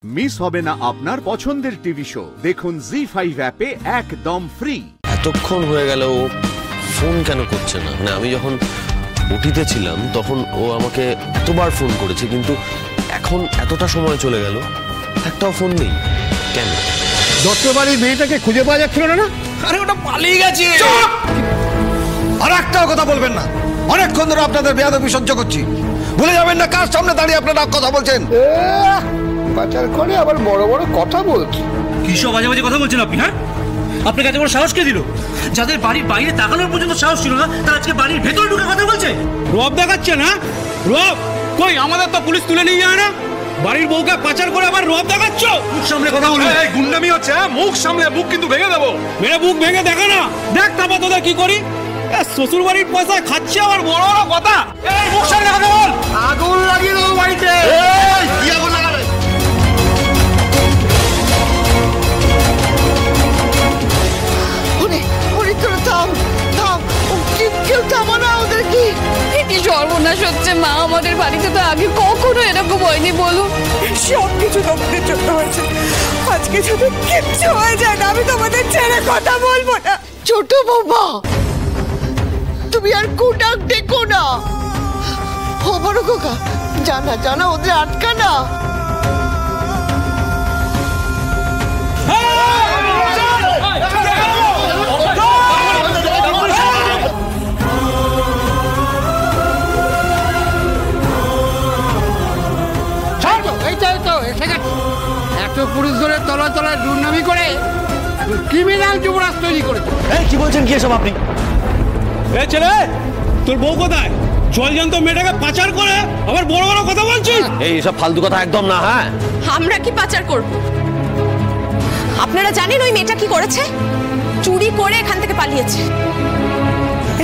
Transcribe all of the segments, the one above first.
Miss হবে না আপনার পছন্দের টিভি শো। দেখুন জি5 অ্যাপে একদম ফ্রি। এতক্ষণ হয়ে গেল ও ফোন কেন করছে না? মানে আমি যখন ওটিতে ছিলাম তখন ও আমাকে এতবার ফোন করেছে, কিন্তু এখন এতটা সময় চলে গেল একটাও ফোন নেই কেন? দত্তবাড়ির মেয়েটাকে খুঁজে পাওয়া যাচ্ছিল না? আরে ওটা পালিয়ে গেছে। আর একটাও কথা বলবেন না, অনেকক্ষণ ধরে আপনাদের বেয়াদবি সহ্য করছি। ভুলে যাবেন না কার সামনে দাঁড়িয়ে আপনারা কথা বলছেন। পাচার করে আবার বড় বড় কথা বলছি। কিসব বাজে বাজে কথা বলছেন আপনি? হ্যাঁ, আপনার কাছে বড় সাহস কে দিল? যাদের বাড়ির বাইরে তাকানোর পর্যন্ত সাহস ছিল না, তারা আজকে বাড়ির ভেতরে ঢুকে কথা বলছে। রব দেখাচ্ছে না? রব কই? আমাদের তো পুলিশ তুলে নিয়ে যায় না। বাড়ির বউকে পাচার করে আবার রব দেখাচ্ছ? মুখ সামলে কথা বলুন। এই গুন্ডামি হচ্ছে। মুখ সামলে, মুখ কিন্তু ভেঙে দেবো। মেরে মুখ ভেঙে দেখা না, দেখ তারপর তোদের কি করি। শ্বশুর বাড়ির পয়সা খাচ্ছে আবার বড় বড় কথা। এই মুখ সামলে কথা বল। আগুন লাগিয়ে দেবো বাড়িতে। কি আগুন লাগাবে? সর্বনাশ হচ্ছে মা। আমাদের বাড়িতে তো আগে কখনো এরকম হয়নি। বলুন, সবকিছু তোমাদের জন্য হয়েছে। আজকে যদি কিচ্ছু হয়ে যায় না, আমি তোমাদের ছেড়ে কথা বলবো না। ছোট বৌমা, তুমি আর কুটাক দেখো না। ও বড় খোকা, জানা জানা ওদের আটকা না। পুলিশ ধরে তলায় তলায় দুর্নামি করে ক্রিমিনাল যুবরাজ তৈরি করেছে। কি বলছেন কি এসব আপনি? এই ছেলে, তোর বউ কোথায়? জলজান্ত মেয়েটাকে পাচার করে আবার বড় বড় কথা বলছিস। এই সব ফালতু কথা একদম না। হ্যাঁ, আমরা কি পাচার করব? আপনারা জানেন ওই মেয়েটা কি করেছে? চুরি করে এখান থেকে পালিয়েছে।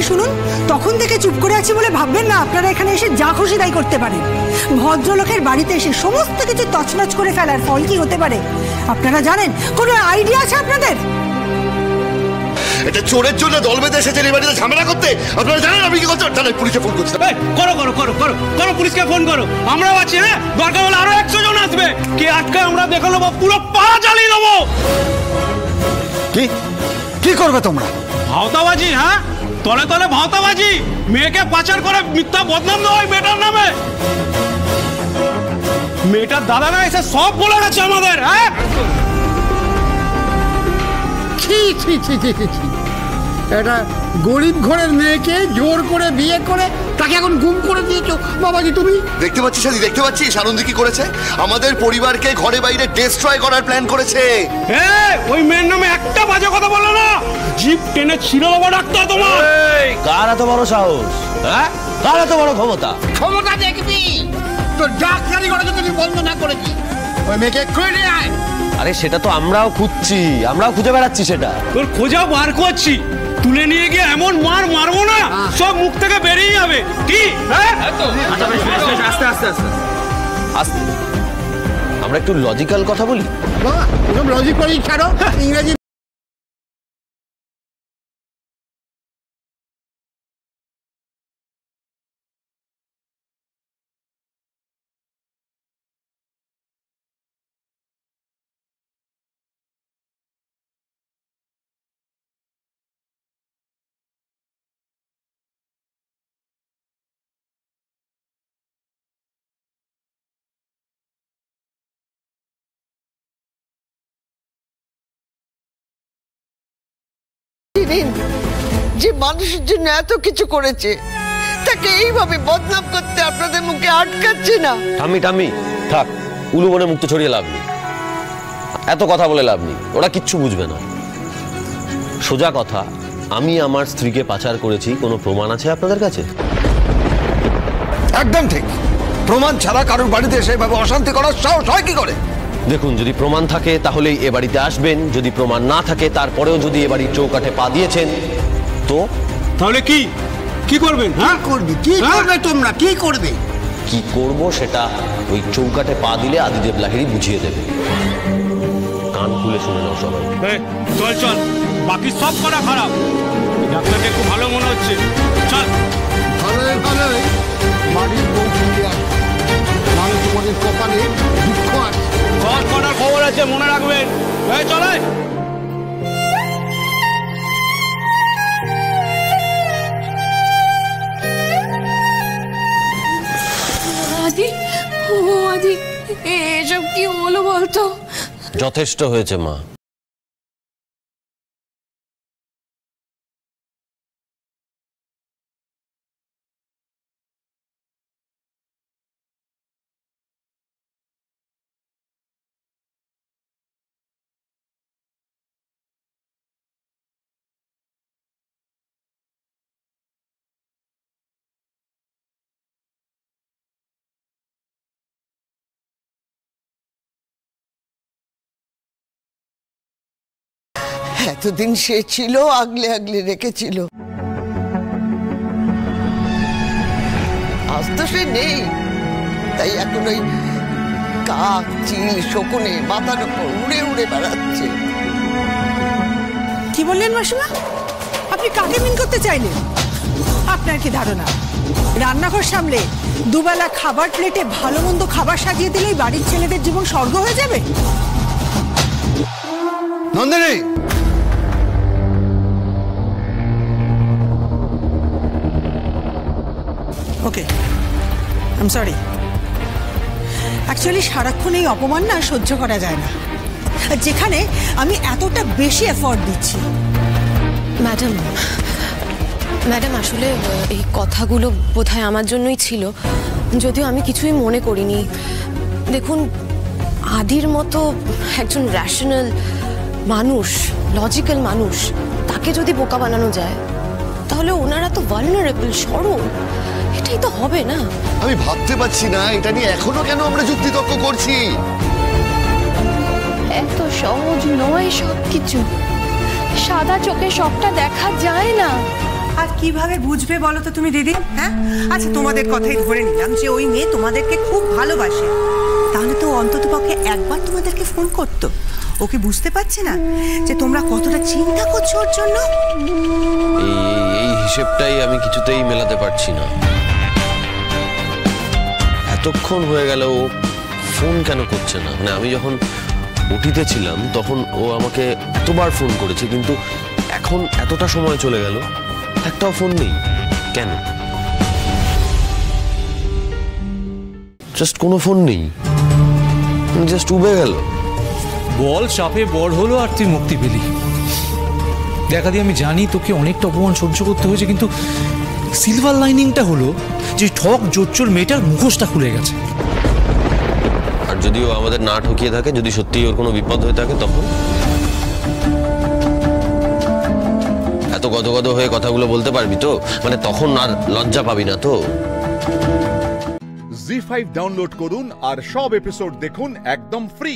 শুনুন, তখন থেকে চুপ করে আছি বলে ভাববেন না আপনারা এখানে এসে যা খুশি তাই করতে পারেন। ভদ্রলোকের বাড়িতে এসে সমস্ত কিছু তছনছ করে ফেলার ফল কি হতে পারে আপনারা জানেন? কোনো আইডিয়া আছে আপনাদের? এটা চোরের জন্য দল বেঁধে এসেছেন এই বাড়িতে ঝামেলা করতে। আপনারা জানেন আমি কি করতে? জানেন, পুলিশে ফোন করতে। করো করো করো করো করো, পুলিশকে ফোন করো। আমরাও আছি। হ্যাঁ, দরকার হলে আরো 100 জন আসবে। কে আটকায় আমরা দেখে নেবো, পুরো পাড়া জ্বালিয়ে দেবো। কি কি করবে তোমরা? ভাওতাবাজি। হ্যাঁ, তলে তলে ভাওতাবাজি। মেয়েকে পাচার করে মিথ্যা বদনাম দেওয়া হয় মেয়েটার নামে। মেয়েটার দাদারা এসে সব বলে গেছে আমাদের। হ্যাঁ, এটা গরিব ঘরের মেয়েকে জোর করে বিয়ে করে তাকে এখন গুম করে দিয়েছো বাবাজি তুমি। দেখতে পাচ্ছিস সাদি, দেখতে পাচ্ছিস আনন্দ কি করেছে? আমাদের পরিবারকে ঘরে বাইরে ডিস্ট্রয় করার প্ল্যান করেছে। ওই মেয়ের নামে একটা বাজে কথা বলো না, জিপ টেনে ছিঁড়ে দেবো ডাক্তার তোমার। কার এত বড় সাহস? হ্যাঁ, কার এত বড় ক্ষমতা? ক্ষমতা দেখবি তোর ডাক্তারি করে যদি বন্ধ না করেছি। ওই মেয়েকে খুঁজে আয়। আরে সেটা তো আমরাও খুঁজছি, আমরাও খুঁজে বেড়াচ্ছি। সেটা তোর খোঁজা বার করছি। তুলে নিয়ে গিয়ে এমন মার মারবো না, সব মুখ থেকে বেরিয়ে যাবে। কি? আস্তে আস্তে আস্তে আস্তে। আমরা একটু লজিক্যাল কথা বলি। বাবা এরকম লজিক করেই ছাড়ো, ইংরেজি যে মানুষের জন্য এত কিছু করেছে তাকে এইভাবে বদনাম করতে আপনাদের মুখে আটকাচ্ছে না। টামি টামি থাক, উলু বনে মুক্ত ছড়িয়ে লাভ নেই। এত কথা বলে লাভ নেই, ওরা কিচ্ছু বুঝবে না। সোজা কথা, আমি আমার স্ত্রীকে পাচার করেছি, কোনো প্রমাণ আছে আপনাদের কাছে? একদম ঠিক। প্রমাণ ছাড়া কারোর বাড়িতে এসে এভাবে অশান্তি করার সাহস হয় কি করে? দেখুন, যদি প্রমাণ থাকে তাহলেই এ বাড়িতে আসবেন। যদি প্রমাণ না থাকে, তারপরেও যদি এ বাড়ির চৌকাঠে পা দিয়েছেন, তো তাহলে কি কি করবেন? হ্যাঁ, করবি কি করবে? তোমরা কি করবে? কি করব সেটা ওই চৌকাঠে পা দিলে আদিদেব লাহিড়ী বুঝিয়ে দেবে। কান খুলে শুনে নাও সবাই। চল চল, বাকি সব করা খারাপ। ডাক্তারকে খুব ভালো মনে হচ্ছে। চল। ভালোই ভালোই বাড়ির বউ ফিরে আসবে। তোমাদের কপালে দুঃখ আছে। সব কটার খবর আছে, মনে রাখবেন। এই চলে। আদি, ও আদি, এসব কি হলো বলতো? যথেষ্ট হয়েছে মা। এতদিন সে ছিল আগলে আগলে রেখেছিল, আজ তো সে নেই। তাই এখন ওই কাক, চিল, শকুনে মাথার উপর উড়ে উড়ে বেড়াচ্ছে। কি বললেন মাসিমা? আপনি কাকে মিন করতে চাইলেন? আপনার কি ধারণা রান্নাঘর সামলে দুবেলা খাবার প্লেটে ভালো মন্দ খাবার সাজিয়ে দিলেই বাড়ির ছেলেদের জীবন স্বর্গ হয়ে যাবে? নন্দিনী, ওকে, আই এম সরি। অ্যাকচুয়ালি সারাক্ষণ এই অপমান না সহ্য করা যায় না, যেখানে আমি এতটা বেশি এফোর্ট দিচ্ছি। ম্যাডাম আসলে এই কথাগুলো বোধহয় আমার জন্যই ছিল, যদিও আমি কিছুই মনে করিনি। দেখুন, আদির মতো একজন র্যাশনাল মানুষ, লজিক্যাল মানুষ, তাকে যদি বোকা বানানো যায় তাহলে ওনারা তো ভালনারেবল, সরল, এটাই তো হবে না। আমি ভাবতে পারছি না এটা নিয়ে এখনো কেন আমরা যুক্তিতর্ক করছি। এত সহজ নয় সবকিছু, সাদা চোখে সবটা দেখা যায় না। আর কিভাবে বুঝবে বলো তো তুমি দিদি? হ্যাঁ, আচ্ছা তোমাদের কথাই ধরে নিলাম যে ওই মেয়ে তোমাদেরকে খুব ভালোবাসে, তাহলে তো অন্তত পক্ষে একবার তোমাদেরকে ফোন করতো। ওকে বুঝতে পারছে না যে তোমরা কতটা চিন্তা করছো ওর জন্য? এই হিসেবটাই আমি কিছুতেই মেলাতে পারছি না। এতক্ষণ হয়ে গেল ও ফোন কেন করছে না? মানে আমি যখন উঠিতে ছিলাম তখন ও আমাকে এতবার ফোন করেছে, কিন্তু এখন এতটা সময় চলে গেল একটাও ফোন নেই কেন? জাস্ট কোনো ফোন নেই, জাস্ট উবে গেল। বল চাপে বড় হলো আর তুই মুক্তি পেলি। দেখা দিয়ে আমি জানি তোকে অনেকটা অপমান সহ্য করতে হয়েছে, কিন্তু সিলভার লাইনিংটা হলো যে ঠক জোচ্চোর মেয়েটার মুখোশটা খুলে গেছে। আর যদিও আমাদের না ঠকিয়ে থাকে, যদি সত্যি ওর কোনো বিপদ হয়ে থাকে, তখন এত গদগদ হয়ে কথাগুলো বলতে পারবি তো? মানে তখন আর লজ্জা পাবি না তো? জি5 ডাউনলোড করুন আর সব এপিসোড দেখুন একদম ফ্রি।